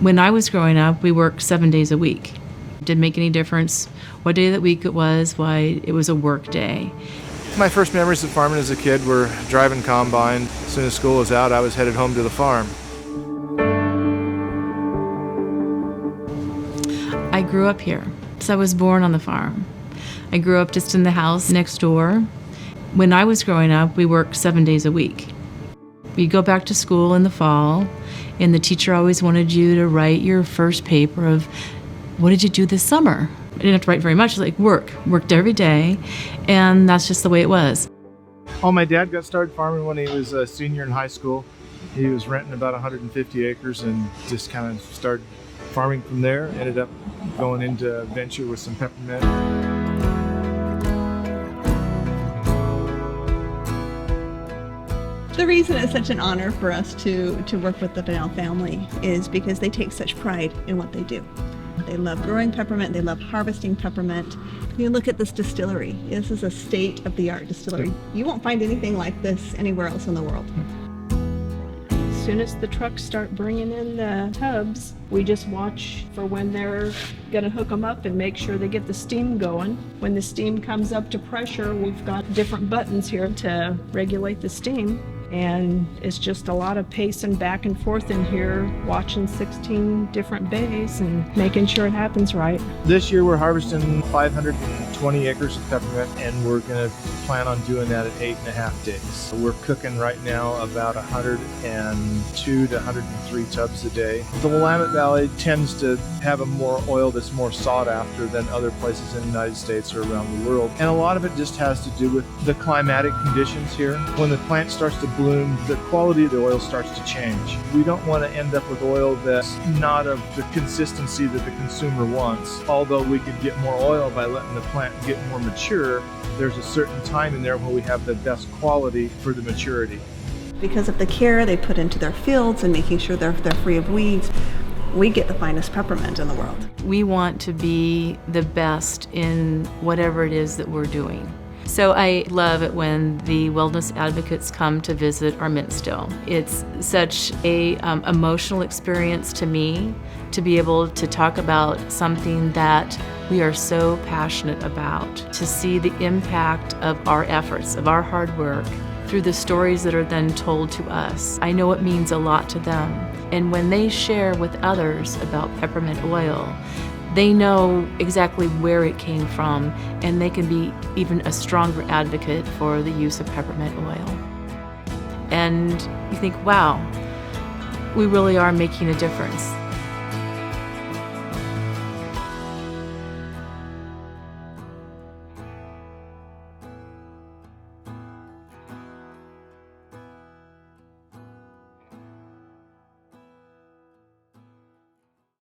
When I was growing up, we worked 7 days a week. It didn't make any difference what day of the week it was, why it was a work day. My first memories of farming as a kid were driving combine. As soon as school was out, I was headed home to the farm. I grew up here, so I was born on the farm. I grew up just in the house next door. When I was growing up, we worked 7 days a week. We'd go back to school in the fall, and the teacher always wanted you to write your first paper of, what did you do this summer? I didn't have to write very much, like worked every day, and that's just the way it was. Oh, my dad got started farming when he was a senior in high school. He was renting about 150 acres and just kind of started farming from there. Ended up going into venture with some peppermint. The reason it's such an honor for us to work with the Fennell family is because they take such pride in what they do. They love growing peppermint, they love harvesting peppermint. You look at this distillery. This is a state-of-the-art distillery. You won't find anything like this anywhere else in the world. As soon as the trucks start bringing in the tubs, we just watch for when they're going to hook them up and make sure they get the steam going. When the steam comes up to pressure, we've got different buttons here to regulate the steam. And it's just a lot of pacing back and forth in here, watching 16 different bays and making sure it happens right. This year we're harvesting 520 acres of peppermint, and we're going to plan on doing that at 8.5 days. We're cooking right now about 102 to 103 tubs a day. The Willamette Valley tends to have a more oil that's more sought after than other places in the United States or around the world. And a lot of it just has to do with the climatic conditions here. When the plant starts to bloom, the quality of the oil starts to change. We don't want to end up with oil that's not of the consistency that the consumer wants. Although we could get more oil by letting the plant get more mature, there's a certain time in there when we have the best quality for the maturity. Because of the care they put into their fields and making sure they're free of weeds, we get the finest peppermint in the world. We want to be the best in whatever it is that we're doing. So I love it when the wellness advocates come to visit our mint still. It's such a emotional experience to me to be able to talk about something that we are so passionate about, to see the impact of our efforts, of our hard work, through the stories that are then told to us. I know it means a lot to them. And when they share with others about peppermint oil, they know exactly where it came from, and they can be even a stronger advocate for the use of peppermint oil. And you think, wow, we really are making a difference.